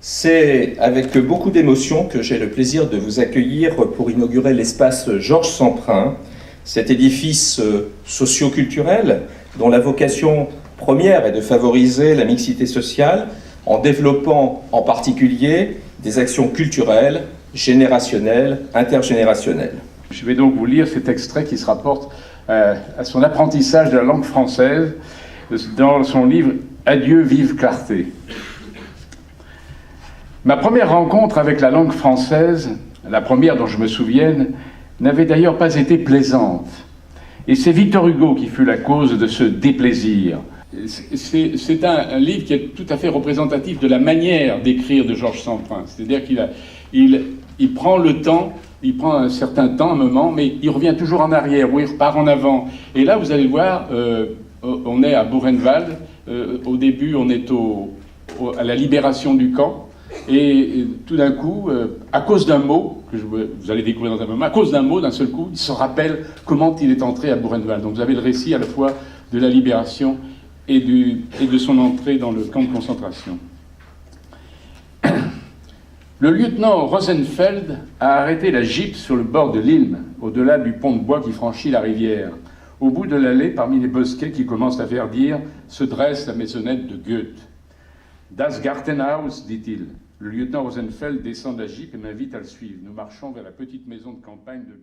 C'est avec beaucoup d'émotion que j'ai le plaisir de vous accueillir pour inaugurer l'espace Georges Semprin, cet édifice socio-culturel dont la vocation première est de favoriser la mixité sociale en développant en particulier des actions culturelles, générationnelles, intergénérationnelles. Je vais donc vous lire cet extrait qui se rapporte à son apprentissage de la langue française dans son livre « Adieu, vive clarté ». Ma première rencontre avec la langue française, la première dont je me souvienne, n'avait d'ailleurs pas été plaisante. Et c'est Victor Hugo qui fut la cause de ce déplaisir. C'est un livre qui est tout à fait représentatif de la manière d'écrire de Georges Semprin. C'est-à-dire qu'il prend le temps, il prend un certain temps, un moment, mais il revient toujours en arrière ou il repart en avant. Et là, vous allez voir, on est à Buchenwald. Au début, on est à la libération du camp. Et tout d'un coup, à cause d'un mot, que vous allez découvrir dans un moment, à cause d'un mot, d'un seul coup, il se rappelle comment il est entré à Buchenwald. Donc vous avez le récit à la fois de la libération et de son entrée dans le camp de concentration. Le lieutenant Rosenfeld a arrêté la jeep sur le bord de l'Ilm, au-delà du pont de bois qui franchit la rivière. Au bout de l'allée, parmi les bosquets qui commencent à verdir, se dresse la maisonnette de Goethe. « Das Gartenhaus » dit-il. Le lieutenant Rosenfeld descend de la jeep et m'invite à le suivre. Nous marchons vers la petite maison de campagne de